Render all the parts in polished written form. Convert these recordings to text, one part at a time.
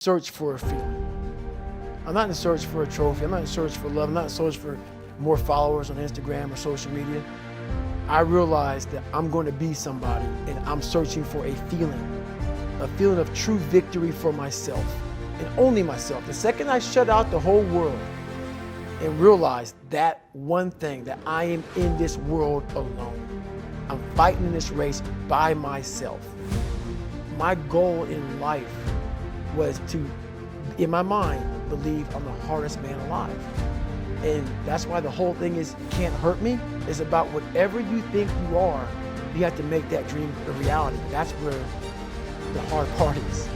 search for a feeling. I'm not in search for a trophy. I'm not in search for love. I'm not in search for more followers on Instagram or social media. I realize that I'm going to be somebody and I'm searching for a feeling of true victory for myself and only myself. The second I shut out the whole world and realize that one thing, that I am in this world alone. I'm fighting in this race by myself. My goal in life was to, in my mind, believe I'm the hardest man alive. And that's why the whole thing is Can't Hurt Me. It's about whatever you think you are, you have to make that dream a reality. That's where the hard part is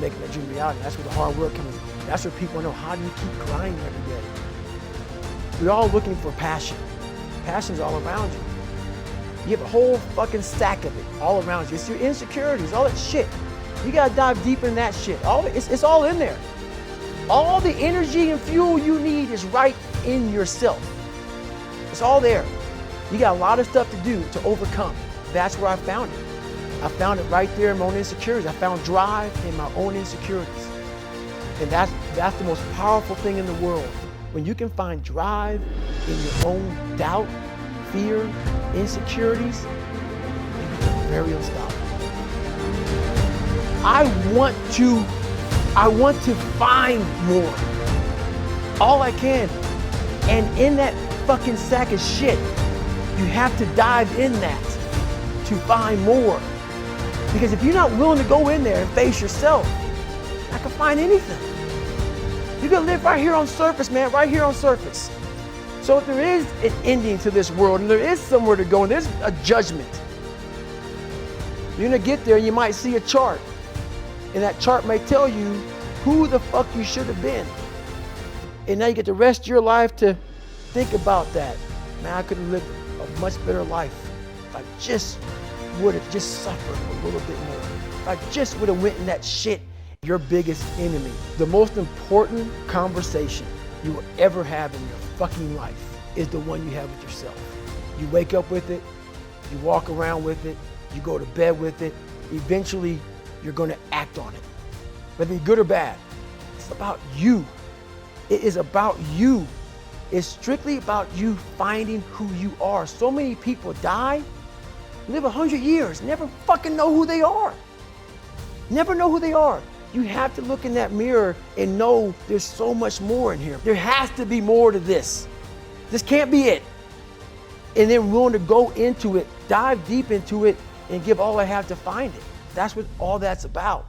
making that dream reality. That's where the hard work comes in. That's where people know, how do you keep grinding every day? We're all looking for passion. Passion's all around you. You have a whole fucking stack of it all around you. It's your insecurities, all that shit. You gotta dive deep in that shit. It's all in there. All the energy and fuel you need is right in yourself. It's all there. You got a lot of stuff to do to overcome. That's where I found it. I found it right there in my own insecurities. I found drive in my own insecurities. And that's the most powerful thing in the world. When you can find drive in your own doubt, fear, insecurities, you become very unstoppable. I want to find more. All I can. And in that fucking sack of shit, you have to dive in that to find more. Because if you're not willing to go in there and face yourself, I can find anything. You can live right here on surface, man, right here on surface. So if there is an ending to this world and there is somewhere to go and there's a judgment, you're gonna get there and you might see a chart. And that chart may tell you who the fuck you should have been. And now you get the rest of your life to think about that. Man, I could have lived a much better life if I just would have just suffered a little bit more. If I just would have went in that shit. Your biggest enemy, the most important conversation you will ever have in your fucking life is the one you have with yourself. You wake up with it, you walk around with it, you go to bed with it. Eventually, you're going to act on it, whether it's good or bad. It's about you. It is about you. It's strictly about you finding who you are. So many people die, live 100 years, never fucking know who they are. Never know who they are. You have to look in that mirror and know there's so much more in here. There has to be more to this. This can't be it. And then willing to go into it, dive deep into it, and give all I have to find it. That's what all that's about.